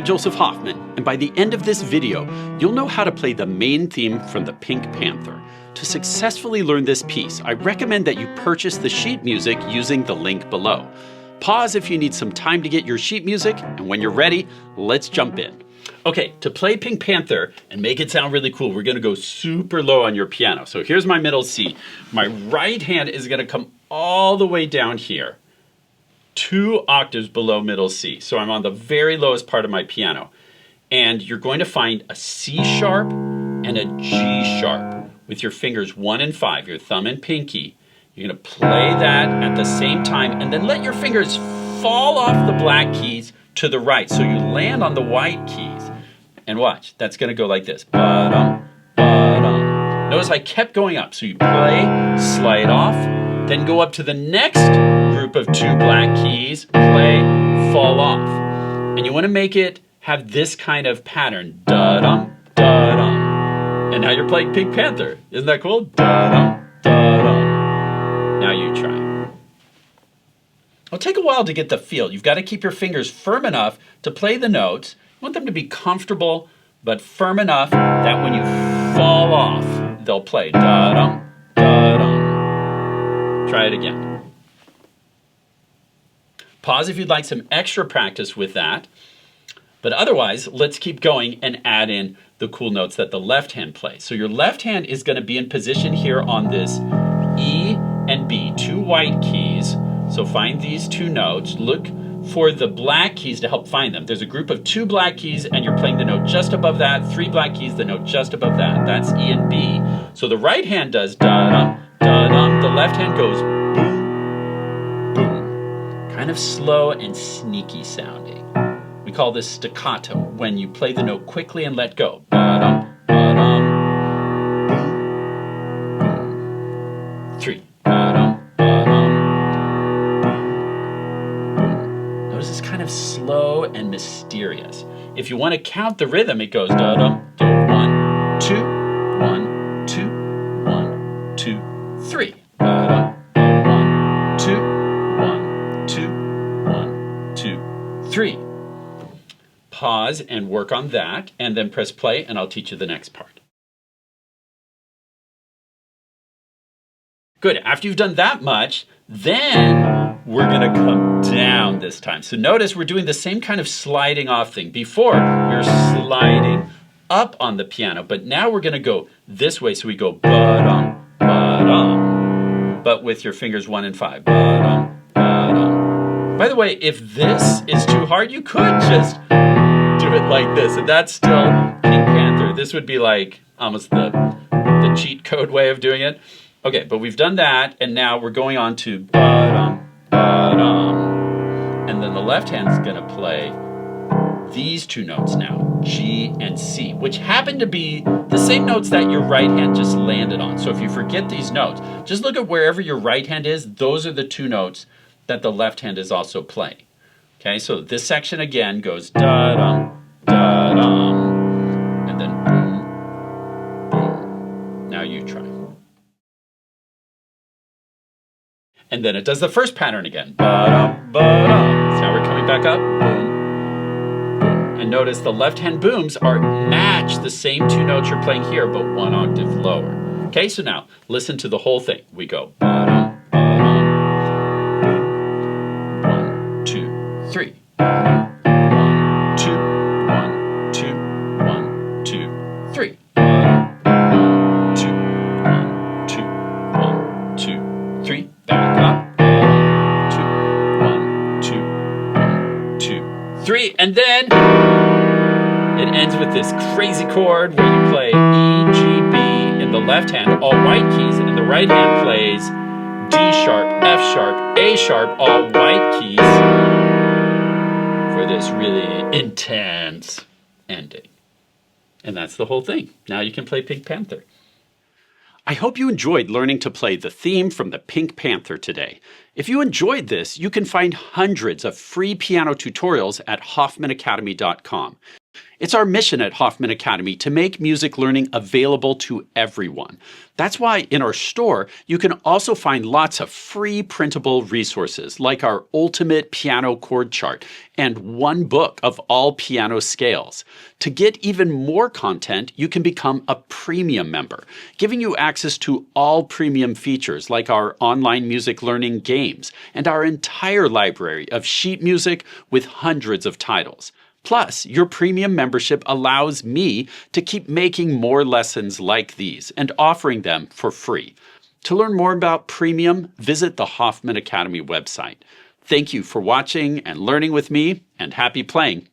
I'm Joseph Hoffman, and by the end of this video, you'll know how to play the main theme from the Pink Panther. To successfully learn this piece, I recommend that you purchase the sheet music using the link below. Pause if you need some time to get your sheet music, and when you're ready, let's jump in. Okay, to play Pink Panther and make it sound really cool, we're gonna go super low on your piano. So here's my middle C. My right hand is gonna come all the way down here, 2 octaves below middle C. So I'm on the very lowest part of my piano. And you're going to find a C sharp and a G sharp with your fingers 1 and 5, your thumb and pinky. You're gonna play that at the same time and then let your fingers fall off the black keys to the right. So you land on the white keys. And watch, that's gonna go like this. Ba-dum, ba-dum. Notice I kept going up. So you play, slide off, then go up to the next group of 2 black keys, play, fall off. And you want to make it have this kind of pattern. Da-dum, da-dum. And now you're playing Pink Panther. Isn't that cool? Da-dum, da-dum. Now you try. It'll take a while to get the feel. You've got to keep your fingers firm enough to play the notes. You want them to be comfortable, but firm enough that when you fall off, they'll play. Da-dum, da-dum. Try it again. Pause if you'd like some extra practice with that. But otherwise, let's keep going and add in the cool notes that the left hand plays. So your left hand is going to be in position here on this E and B, 2 white keys. So find these 2 notes. Look for the black keys to help find them. There's a group of 2 black keys and you're playing the note just above that. 3 black keys, the note just above that. That's E and B. So the right hand does da-dum, da-dum. The left hand goes boom, boom. Kind of slow and sneaky sounding. We call this staccato when you play the note quickly and let go. Ba-dum, ba-dum, boom, boom. 3. Ba-dum, ba-dum, boom, boom. Notice it's kind of slow and mysterious. If you want to count the rhythm, it goes da-dum, do 1, 2, 1, 2, 1, 2, 3. Ba-dum, 1, 2, 1, 2, 1, 2, 3. Pause and work on that, and then press play, and I'll teach you the next part. Good. After you've done that much, then we're going to come down this time. So notice we're doing the same kind of sliding off thing. Before, we were sliding up on the piano, but now we're going to go this way. So we go ba-dum, ba-dum, but with your fingers 1 and 5. Ba-dum, ba-dum. By the way, if this is too hard, you could just do it like this, and that's still Pink Panther. This would be like almost the cheat code way of doing it. Okay, but we've done that, and now we're going on to ba-dum, ba-dum. And then the left hand's gonna play these 2 notes now, G and C, which happen to be the same notes that your right hand just landed on. So if you forget these notes, just look at wherever your right hand is. Those are the 2 notes that the left hand is also playing. Okay, so this section again goes da-dum, da-dum, and then boom, boom. Now you try. And then it does the first pattern again. Ba-dum, ba-dum. So now we're coming back up. Boom, boom. And notice the left hand booms match the same 2 notes you're playing here, but 1 octave lower. Okay, so now listen to the whole thing. We go ba-dum, 3. 1, 2, 1, 2, 1, 2, 3. 1, 2, 1, 2, 1, 2, 3. Back up. 1, 2, 1, 2, 1, 2, 3. And then it ends with this crazy chord where you play E, G, B in the left hand, all white keys, and in the right hand plays D sharp, F sharp, A sharp, all white keys, for this really intense ending. And that's the whole thing. Now you can play Pink Panther. I hope you enjoyed learning to play the theme from the Pink Panther today. If you enjoyed this, you can find hundreds of free piano tutorials at hoffmanacademy.com. It's our mission at Hoffman Academy to make music learning available to everyone. That's why in our store, you can also find lots of free printable resources like our Ultimate Piano Chord Chart and one book of all piano scales. To get even more content, you can become a premium member, giving you access to all premium features like our online music learning games and our entire library of sheet music with hundreds of titles. Plus, your premium membership allows me to keep making more lessons like these and offering them for free. To learn more about premium, visit the Hoffman Academy website. Thank you for watching and learning with me, and happy playing!